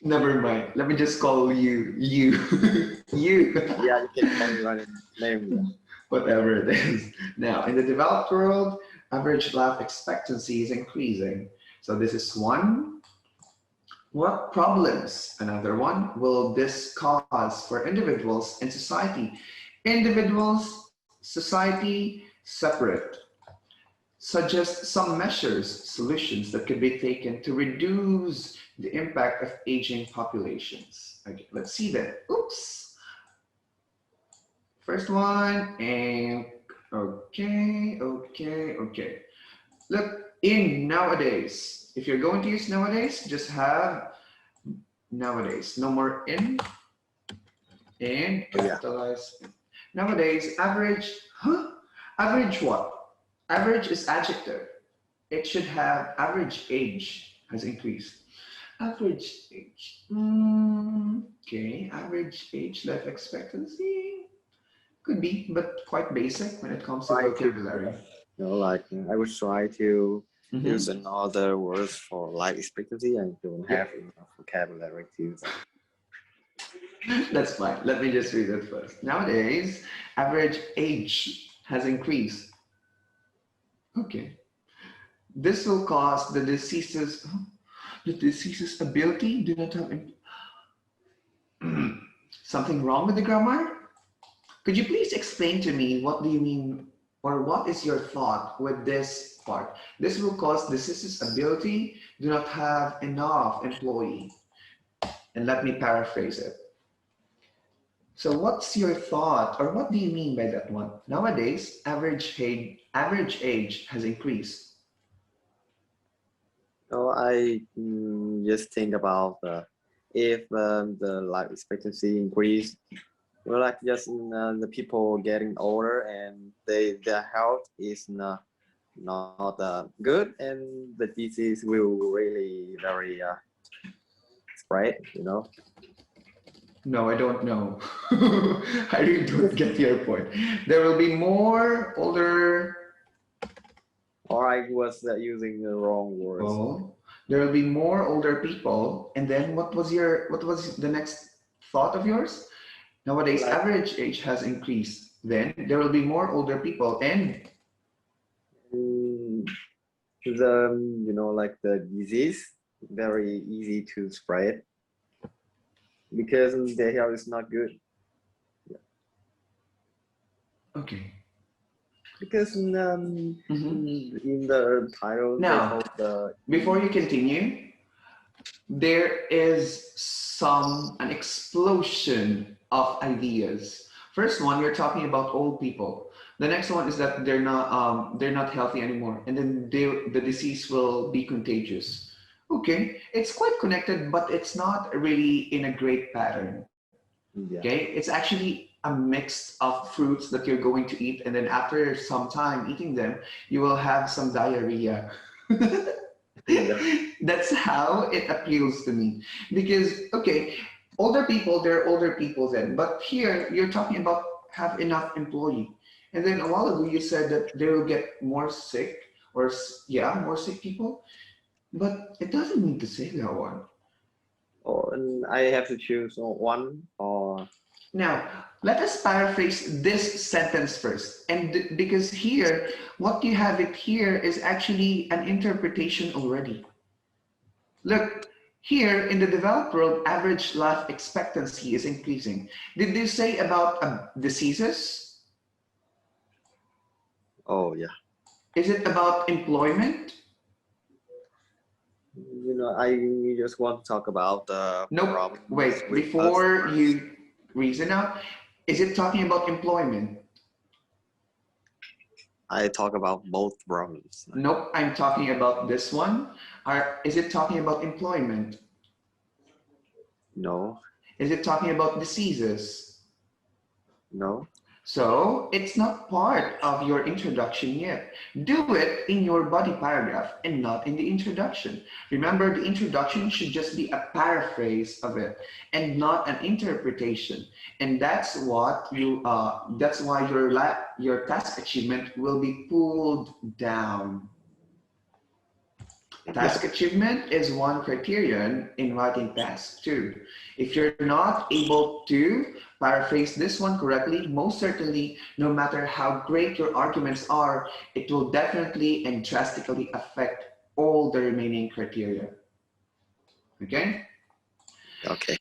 Never mind. Let me just call you you. You. Yeah, you can call me by name. Yeah. Whatever it is. Now, in the developed world, average life expectancy is increasing. So this is one. What problems, another one, will this cause for individuals and society? Individuals, society, separate. Suggest some measures, solutions that could be taken to reduce the impact of aging populations. Okay, let's see that. Oops. First one, and okay. Look, in nowadays, if you're going to use nowadays, just have nowadays, no more in, and capitalize. Nowadays, average, average what? Average is adjective. It should have average age has increased. Average age. Okay, average age, life expectancy. Could be, but quite basic when it comes to vocabulary. Like I would try to use another words for life expectancy and don't have enough vocabulary to use. That's fine. Let me just read it first. Nowadays, average age has increased. Okay. This will cause the deceased's ability do not have something wrong with the grammar? Could you please explain to me what do you mean or what is your thought with this part? This will cause the deceased's ability do not have enough employee. And let me paraphrase it. So what's your thought or what do you mean by that one? Nowadays, average age has increased. So I just think about if the life expectancy increase, well, like just the people getting older and their health is not good, and the disease will really very spread, you know. No, I don't know. I really don't get your point. There will be more older. Or I was using the wrong words. Oh, there will be more older people. And then what was the next thought of yours? Nowadays, like, average age has increased. Then there will be more older people and like the disease very easy to spread because their health is not good. Yeah. Okay. Because in the title now, before you continue, there is an explosion of ideas. First one, you're talking about old people. The next one is that they're not healthy anymore, and then the disease will be contagious. Okay, it's quite connected, but it's not really in a great pattern. Yeah. Okay, it's actually a mix of fruits that you're going to eat, and then after some time eating them, you will have some diarrhea. That's how it appeals to me. Because, okay, older people, they're older people then, but here you're talking about have enough employee. And then a while ago you said that they will get more sick, or yeah, more sick people, but it doesn't mean to say that one. Oh, and I have to choose one or... Now, let us paraphrase this sentence first. And because here, what you have it here is actually an interpretation already. Look, here in the developed world, average life expectancy is increasing. Did they say about diseases? Oh, yeah. Is it about employment? You know, I just want to talk about the nope. Wait, before you reason out, is it talking about employment? I talk about both problems. Nope, I'm talking about this one. Is it talking about employment? No. Is it talking about diseases? No. So it's not part of your introduction yet. Do it in your body paragraph and not in the introduction. Remember, the introduction should just be a paraphrase of it and not an interpretation. And that's what that's why your task achievement will be pulled down. Task achievement is one criterion in writing tasks too. If you're not able to paraphrase this one correctly, most certainly, no matter how great your arguments are, it will definitely and drastically affect all the remaining criteria. Okay? Okay.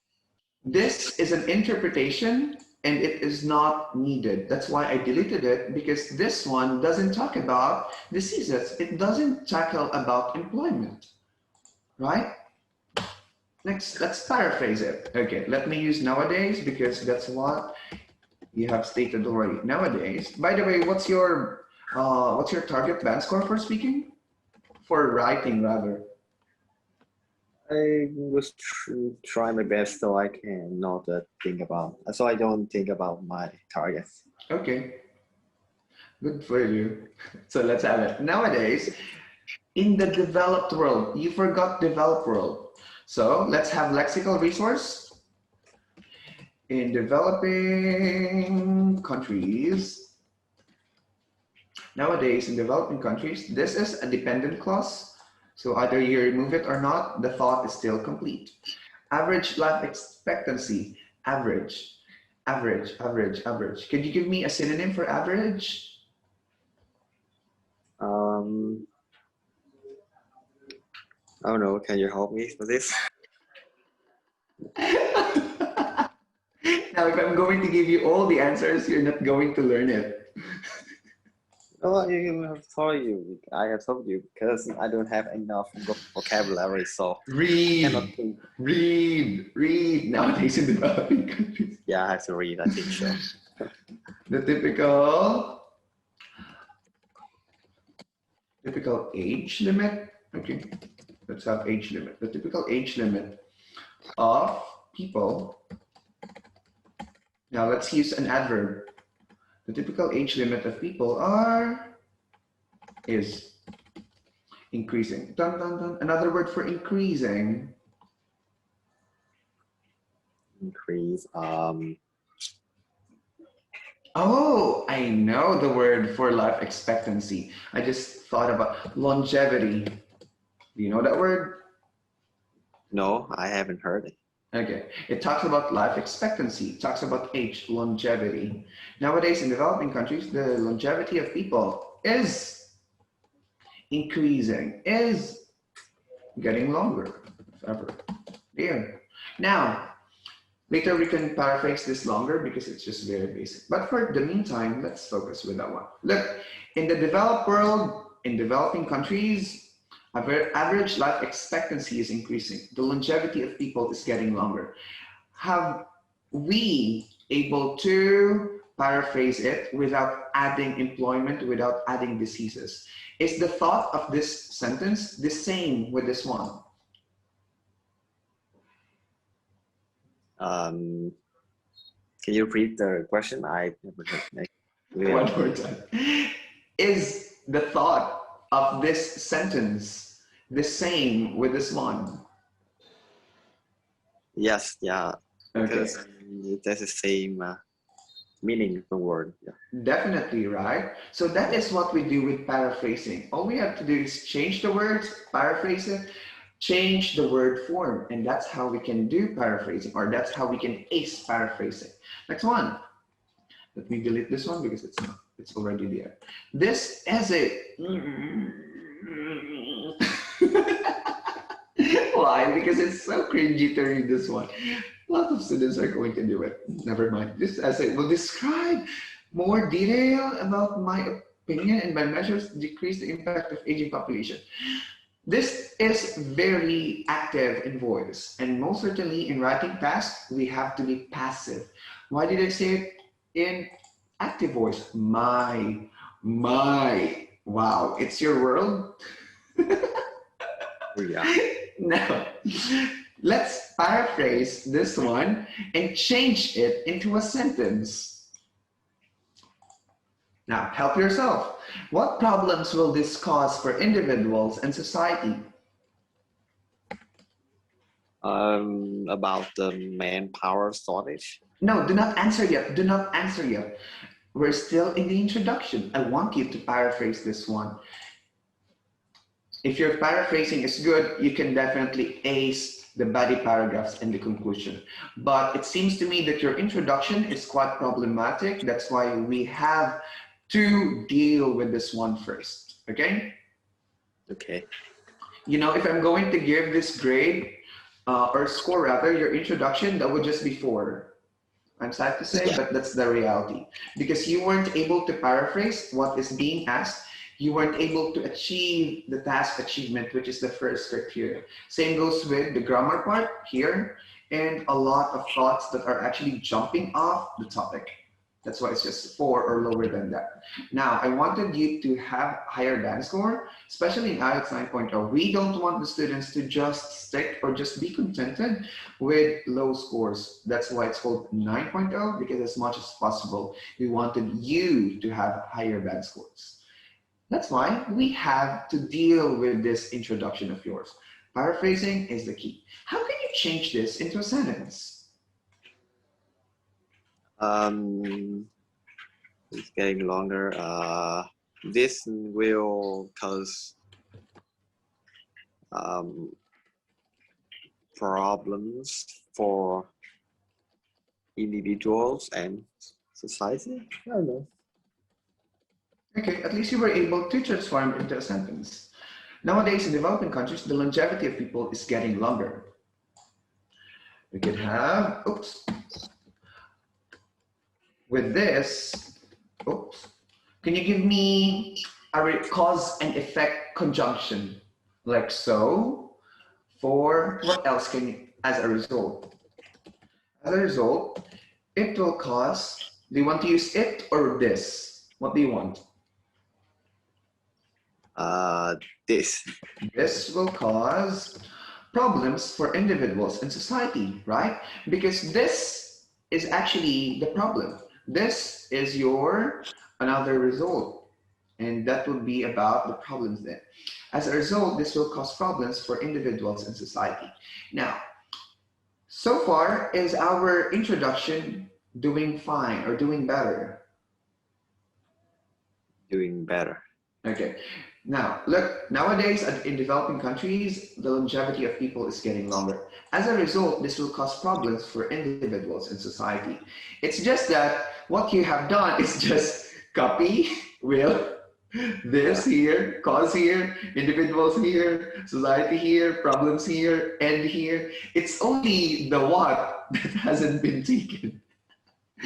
This is an interpretation and it is not needed. That's why I deleted it, because this one doesn't talk about diseases. It doesn't tackle about employment, right? Next, let's paraphrase it. Okay, let me use nowadays because that's what you have stated already. Nowadays, by the way, what's your target band score for speaking? For writing, rather. I was trying my best so I can not think about, so I don't think about my targets. Okay, good for you. So let's have it. Nowadays, in the developed world, you forgot developed world. So let's have lexical resource. In developing countries, nowadays in developing countries, this is a dependent clause. So either you remove it or not, the thought is still complete. Average life expectancy, average, average, average, average. Could you give me a synonym for average? I don't know, can you help me with this? Now, if I'm going to give you all the answers, you're not going to learn it. Oh, I have told you because I don't have enough vocabulary, so Read nowadays in developing countries. Yeah, I have to read, I think so. The typical age limit. Okay, let's have age limit. The typical age limit of people. Now let's use an adverb. The typical age limit of people is increasing. Dun, dun, dun. Another word for increasing. Increase. Oh, I know the word for life expectancy. I just thought about longevity. Do you know that word? No, I haven't heard it. Okay, it talks about life expectancy, it talks about age, longevity. Nowadays in developing countries, the longevity of people is increasing, is getting longer, if ever. There. Now, later we can paraphrase this longer because it's just very basic. But for the meantime, let's focus with that one. Look, in the developed world, in developing countries, average life expectancy is increasing. The longevity of people is getting longer. Have we able to paraphrase it without adding employment, without adding diseases? Is the thought of this sentence the same with this one? Can you repeat the question? I never heard. One more time. Is the thought of this sentence the same with this one? Yes, yeah. Okay. Because that's the same meaning of the word. Yeah. Definitely, right? So that is what we do with paraphrasing. All we have to do is change the words, paraphrase it, change the word form, and that's how we can do paraphrasing, or that's how we can ace paraphrasing. Next one. Let me delete this one because it's not. It's already there. This essay. Why? Because it's so cringy to read this one. A lot of students are going to do it. Never mind. This essay will describe more detail about my opinion and my measures to decrease the impact of aging population. This is very active in voice, and most certainly in writing tasks, we have to be passive. Why did I say it in active voice? My. Wow, it's your world. Yeah. Now, let's paraphrase this one and change it into a sentence. Now, help yourself. What problems will this cause for individuals and society? About the manpower shortage. No, do not answer yet. Do not answer yet. We're still in the introduction. I want you to paraphrase this one. If your paraphrasing is good, you can definitely ace the body paragraphs and the conclusion. But it seems to me that your introduction is quite problematic. That's why we have to deal with this one first, okay? Okay. You know, if I'm going to give this grade or score rather, your introduction, that would just be 4. I'm sad to say, but that's the reality. Because you weren't able to paraphrase what is being asked, you weren't able to achieve the task achievement, which is the first criteria. Same goes with the grammar part here, and a lot of thoughts that are actually jumping off the topic. That's why it's just 4 or lower than that. Now, I wanted you to have higher than score, especially in IELTS 9.0. We don't want the students to just stick or just be contented with low scores. That's why it's called 9.0, because as much as possible, we wanted you to have higher than scores. That's why we have to deal with this introduction of yours. Paraphrasing is the key. How can you change this into a sentence? It's getting longer. This will cause problems for individuals and society. I don't know. Okay, at least you were able to transform into a sentence. Nowadays, in developing countries, the longevity of people is getting longer. We could have, oops, with this, oops, can you give me a cause and effect conjunction? Like so, for what else can you, as a result? As a result, it will cause, do you want to use it or this? What do you want? This. This will cause problems for individuals and society, right? Because this is actually the problem. This is your another result, and that would be about the problems then. As a result, this will cause problems for individuals and society. Now, so far, is our introduction doing fine or doing better? Doing better. Okay. Now, look, nowadays in developing countries, the longevity of people is getting longer. As a result, this will cause problems for individuals and society. It's just that what you have done is just copy, will, this here, cause here, individuals here, society here, problems here, end here. It's only the what that hasn't been taken.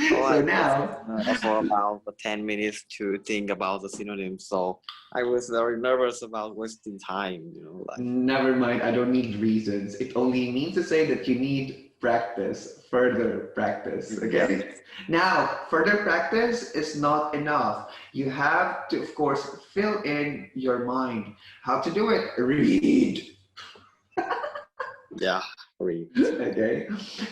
So now, for about 10 minutes to think about the synonyms. So I was very nervous about wasting time. You know, like. Never mind. I don't need reasons. It only means to say that you need practice, further practice. Okay. Yeah. Now, further practice is not enough. You have to, of course, fill in your mind. How to do it? Read. Yeah, read. Okay.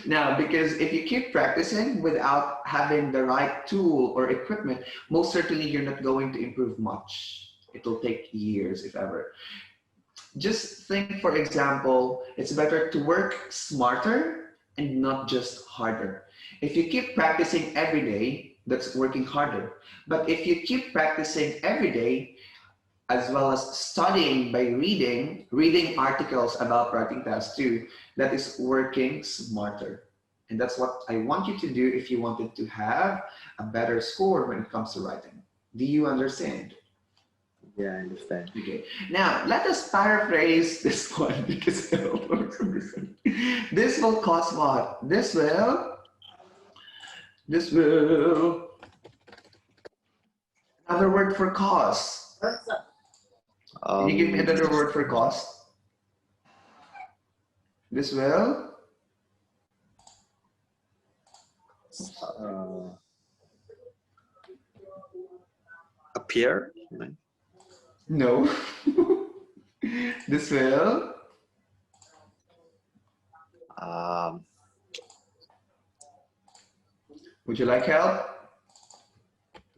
Now, because if you keep practicing without having the right tool or equipment, most certainly you're not going to improve much. It will take years, if ever. Just think, for example, it's better to work smarter and not just harder. If you keep practicing every day, that's working harder. But if you keep practicing every day, as well as studying by reading articles about writing tasks too, that is working smarter. And that's what I want you to do if you wanted to have a better score when it comes to writing. Do you understand? Yeah, I understand. Okay. Now, let us paraphrase this one because it all works on this one. This will cause what? This will, another word for cause. Can you give me another word for cause? This will? Appear? No. This will? Would you like help?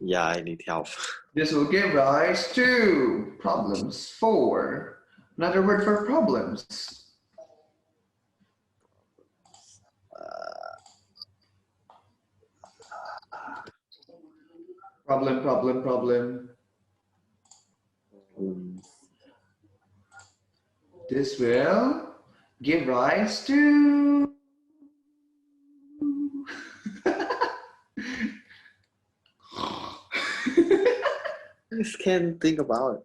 Yeah, I need help. This will give rise to problems for. Another word for problems. Problem. This will give rise to I just can't think about it.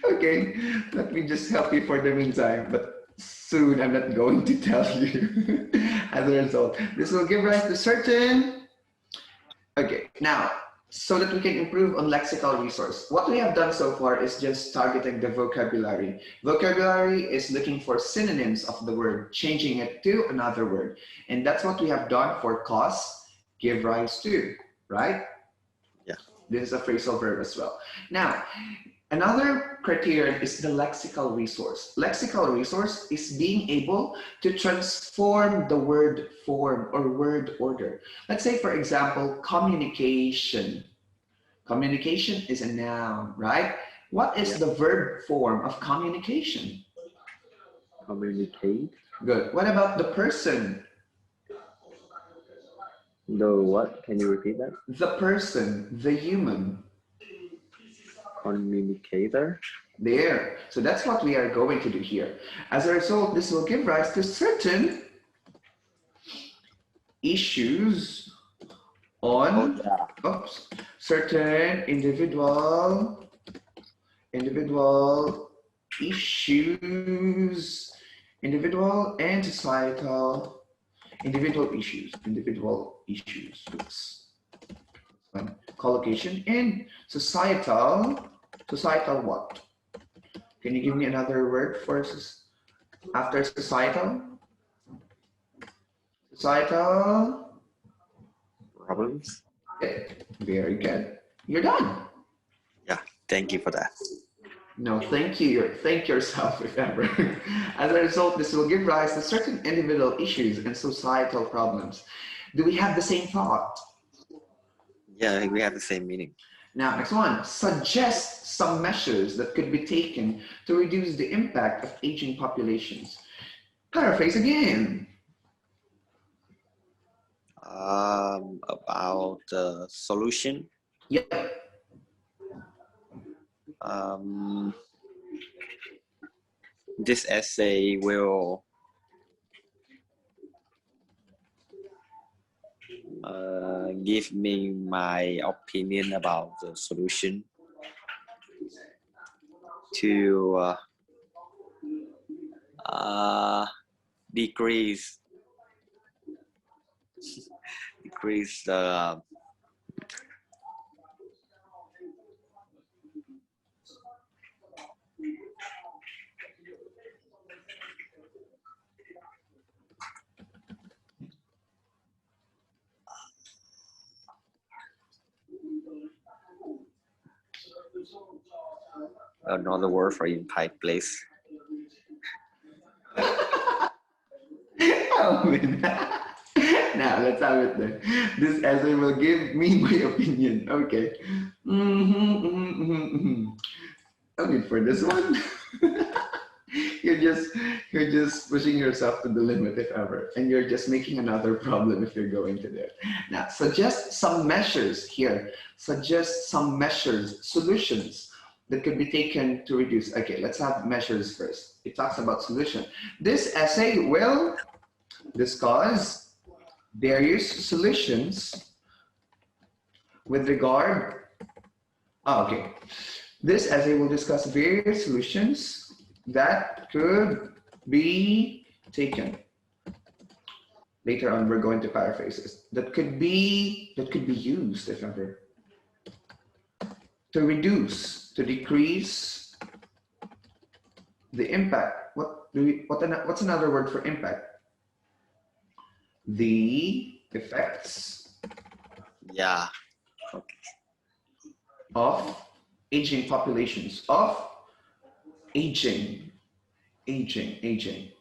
okay, let me just help you for the meantime, but soon I'm not going to tell you. As a result, this will give rise to certain. Okay, now, so that we can improve on lexical resource, what we have done so far is just targeting the vocabulary. Vocabulary is looking for synonyms of the word, changing it to another word. And that's what we have done for cause, give rise to, right? Yeah. This is a phrasal verb as well. Now, another criterion is the lexical resource. Lexical resource is being able to transform the word form or word order. Let's say, for example, communication. Communication is a noun, right? What is the verb form of communication? Communicate. Good. What about the person? The what? Can you repeat that? The person, the human. Communicator. There. So that's what we are going to do here. As a result, this will give rise to certain issues on certain individual issues, individual and societal, individual issues. Oops. Collocation and societal what? Can you give me another word for after societal? Societal problems. Okay, very good. You're done. Yeah, thank you for that. No, thank you. Thank yourself, if ever. As a result, this will give rise to certain individual issues and societal problems. Do we have the same thought? Yeah, we have the same meaning. Now, next one. Suggest some measures that could be taken to reduce the impact of aging populations. Paraphrase again. About the solution. Yep. This essay will give me my opinion about the solution to decrease the another word for impact, please. Now let's have it then. This essay will give me my opinion. Okay. Okay, for this one, you're just pushing yourself to the limit, if ever, and you're just making another problem if you're going to do it. Now, suggest some measures here. Suggest some measures, solutions that could be taken to reduce. Okay, let's have measures first. It talks about solution. This essay will discuss various solutions with regard. Okay. This essay will discuss various solutions that could be taken. Later on, we're going to paraphrase this. That could be used, if ever, to reduce, to decrease the impact. What's another word for impact? The effects. Yeah. Okay. Of aging populations, of aging. Aging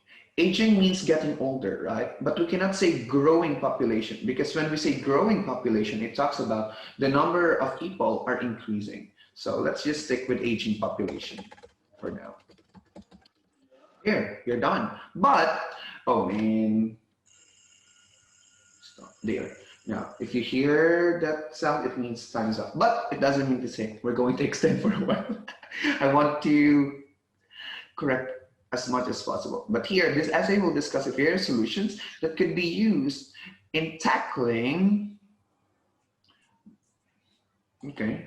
means getting older, right? But we cannot say growing population, because when we say growing population, it talks about the number of people are increasing. So let's just stick with aging population for now. Here, you're done. But, oh man, stop there. Now, if you hear that sound, it means time's up. But it doesn't mean to say we're going to extend for a while. I want to correct as much as possible. But here, this essay will discuss various solutions that could be used in tackling, the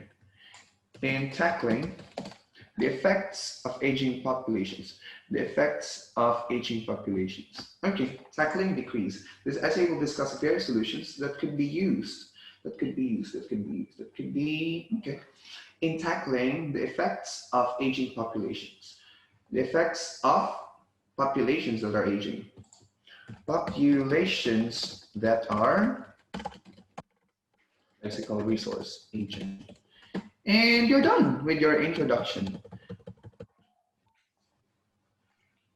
effects of aging populations. The effects of aging populations. Okay, tackling decrease. This essay will discuss various solutions that could be used, in tackling the effects of aging populations. The effects of populations that are aging. Populations that are lexical resource aging. And you're done with your introduction.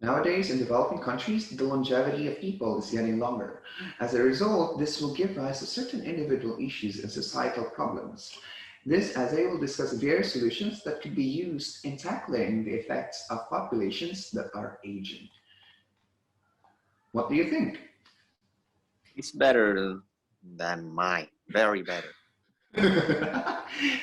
Nowadays, in developing countries, the longevity of people is getting longer. As a result, this will give rise to certain individual issues and societal problems. This essay will discuss various solutions that could be used in tackling the effects of populations that are aging. What do you think? It's better than mine. Very better.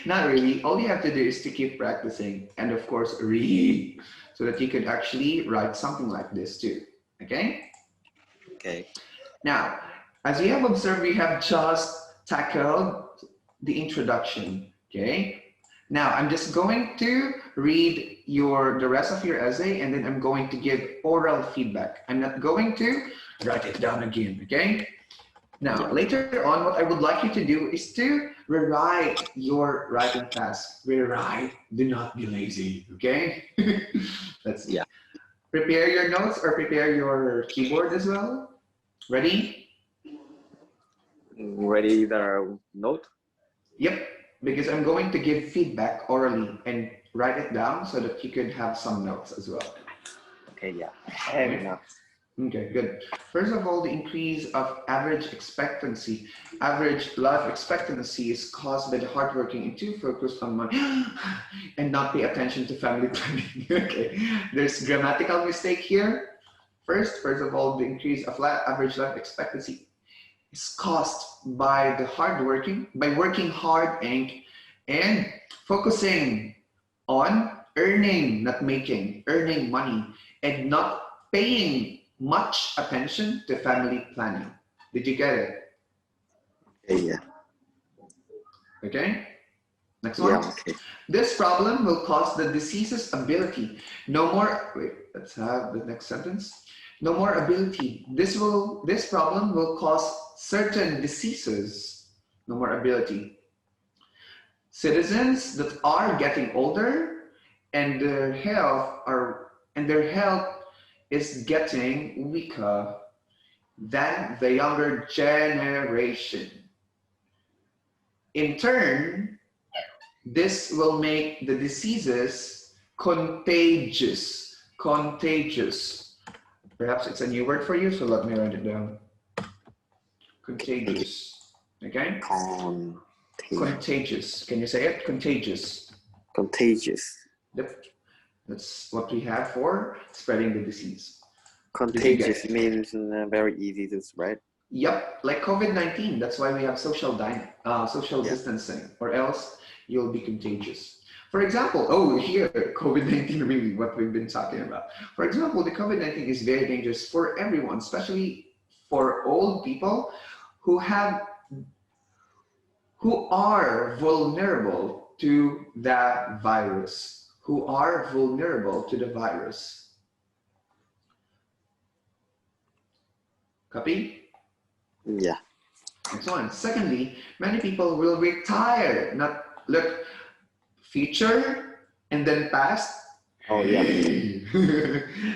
Not really. All you have to do is to keep practicing and of course read so that you could actually write something like this too. Okay? Okay. Now, as you have observed, we have just tackled the introduction. Okay? Now, I'm just going to read the rest of your essay and then I'm going to give oral feedback. I'm not going to write it down again. Okay? Now, later on, what I would like you to do is to rewrite your writing task. Rewrite, do not be lazy, okay? Let's see. Prepare your notes or prepare your keyboard as well. Ready? Ready the note? Yep, because I'm going to give feedback orally and write it down so that you could have some notes as well. Okay, yeah. I have enough. Okay, good. First of all, the increase of average expectancy. Average life expectancy is caused by the hardworking and too focused on money and not pay attention to family planning. Okay, there's grammatical mistake here. First of all, the increase of average life expectancy is caused by the working hard and focusing on earning, not making, earning money and not paying much attention to family planning. Did you get it? Yeah. Okay. Next one. Yeah, okay. This problem will cause the disease's ability. No more. Wait. Let's have the next sentence. No more ability. This problem will cause certain diseases. No more ability. Citizens that are getting older and their health is getting weaker than the younger generation. In turn, this will make the diseases contagious. Contagious. Perhaps it's a new word for you, so let me write it down. Contagious. Okay? Contagious. Can you say it? Contagious. Contagious. Yep. That's what we have for spreading the disease. Contagious means very easy to spread. Yep, like COVID-19. That's why we have social distancing, or else you'll be contagious. For example, here, COVID-19, really what we've been talking about. For example, the COVID-19 is very dangerous for everyone, especially for old people who are vulnerable to the virus. Copy? Yeah. Next one. Secondly, many people will retire. Not look future and then past. Oh yeah.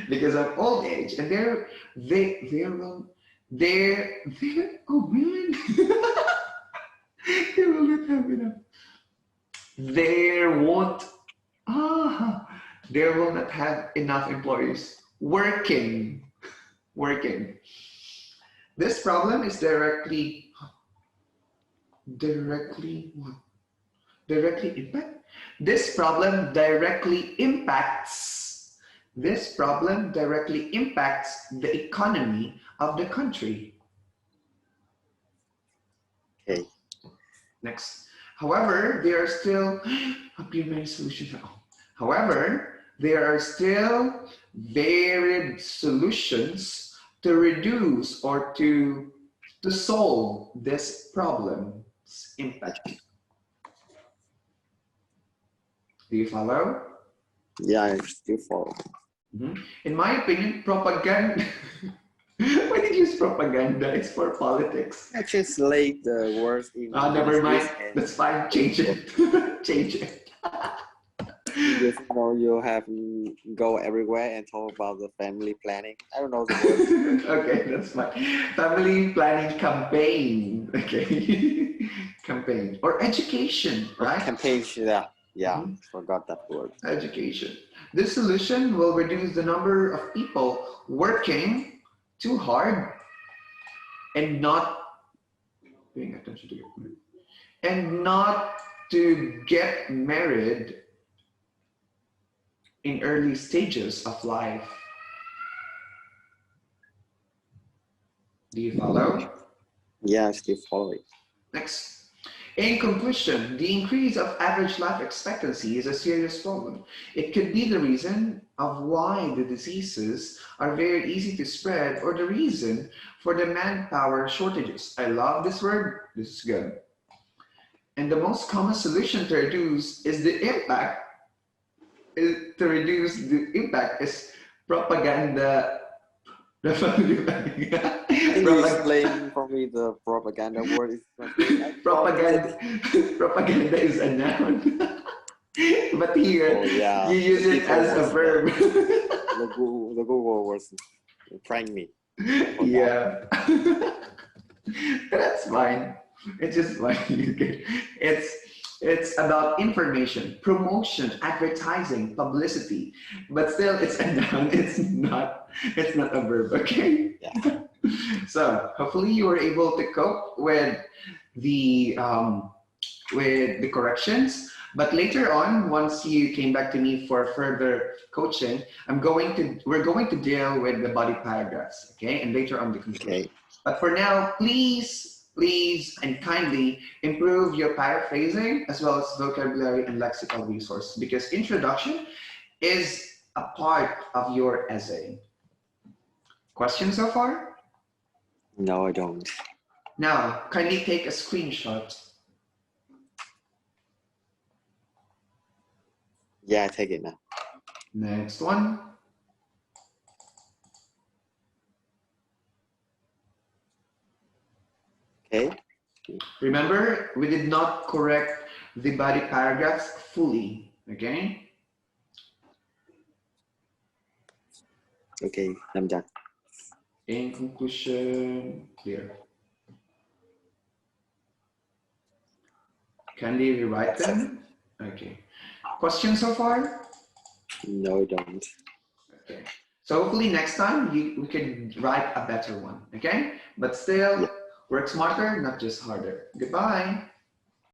Because of old age, and they will not have enough. There will not have enough employees working. This problem is directly impact. This problem directly impacts the economy of the country. Okay. Next. However, there are still many solutions. However, there are still varied solutions to reduce or to solve this problem's impact. Do you follow? Yeah, I still follow. In my opinion, propaganda. Why did you use propaganda? It's for politics. I translate the words in Never mind. That's fine. Change it. Change it. Just you have go everywhere and talk about the family planning. I don't know the words. Okay, that's fine. Family planning campaign. Okay. Campaign or education, right? Campaign, yeah. Forgot that word. Education. This solution will reduce the number of people working too hard and not paying attention to your food, and not to get married in early stages of life. Do you follow? Yeah, I still follow it. Next. In conclusion, the increase of average life expectancy is a serious problem. It could be the reason of why the diseases are very easy to spread, or the reason for the manpower shortages. I love this word. This is good. And the most common solution to reduce the impact is propaganda. Can you explain for me the propaganda word? Is Propaganda is a noun, but here you use it as a verb. The Google was pranking me. Yeah, that's fine. It's just fine. It's about information, promotion, advertising, publicity, but still it's a noun. It's not a verb. Okay. Yeah. So hopefully you were able to cope with the corrections. But later on, once you came back to me for further coaching, we're going to deal with the body paragraphs, okay? And later on the conclusion. Okay. But for now, please and kindly improve your paraphrasing as well as vocabulary and lexical resource, because introduction is a part of your essay. Questions so far? No, I don't. Now, kindly take a screenshot. Yeah, I take it now. Next one. Okay. Remember, we did not correct the body paragraphs fully, okay? Okay, I'm done. In conclusion, clear. Can they rewrite them? Okay. Questions so far? No, I don't. Okay. So hopefully next time we can write a better one, okay? But still, work smarter, not just harder. Goodbye.